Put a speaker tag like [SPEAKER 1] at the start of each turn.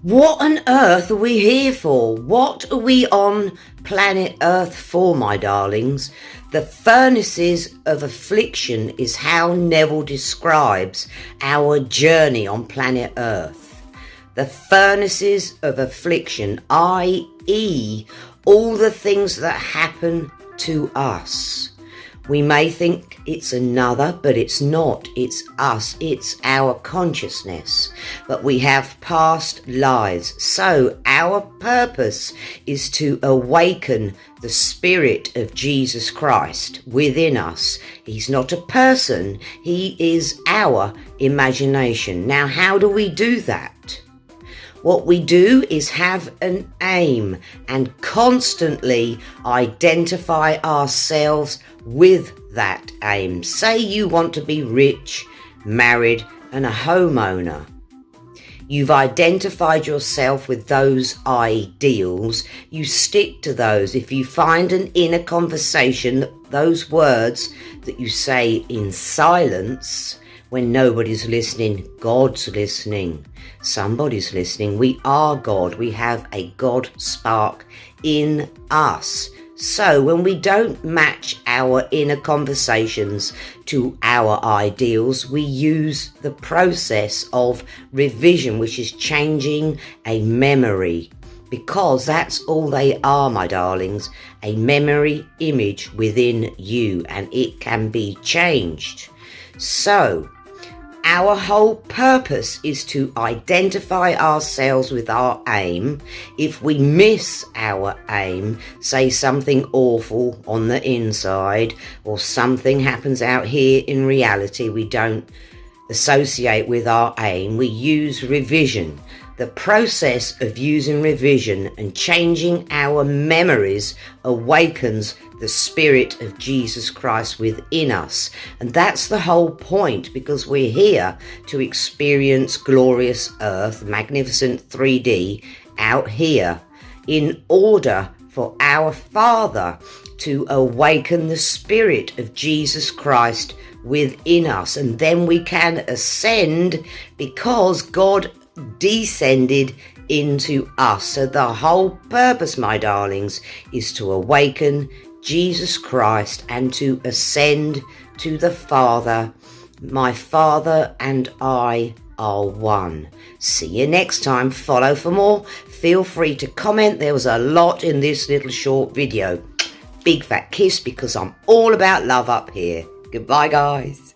[SPEAKER 1] What on earth are we here for? What are we on planet Earth for, my darlings? The furnaces of affliction is how Neville describes our journey on planet Earth. The furnaces of affliction, i.e., all the things that happen to us. We may think it's another, but it's not. It's us. It's our consciousness. But we have past lives. So our purpose is to awaken the Spirit of Jesus Christ within us. He's not a person. He is our imagination. Now, how do we do that? What we do is have an aim and constantly identify ourselves with that aim. Say you want to be rich, married, and a homeowner. You've identified yourself with those ideals. You stick to those. If you find an inner conversation, those words that you say in silence, when nobody's listening, God's listening. Somebody's listening. We are God. We have a God spark in us. So when we don't match our inner conversations to our ideals, we use the process of revision, which is changing a memory. Because that's all they are, my darlings, a memory image within you, and it can be changed. So our whole purpose is to identify ourselves with our aim. If we miss our aim, say something awful on the inside, or something happens out here in reality we don't associate with our aim, we use revision. The process of using revision and changing our memories awakens the Spirit of Jesus Christ within us. And that's the whole point, because we're here to experience glorious earth, magnificent 3D out here, in order for our Father to awaken the Spirit of Jesus Christ within us. And then we can ascend, because God descended into us. So the whole purpose, my darlings, is to awaken Jesus Christ and to ascend to the Father. My Father and I are one. See you next time. Follow for more. Feel free to comment. There was a lot in this little short video. Big fat kiss, because I'm all about love up here. Goodbye, guys.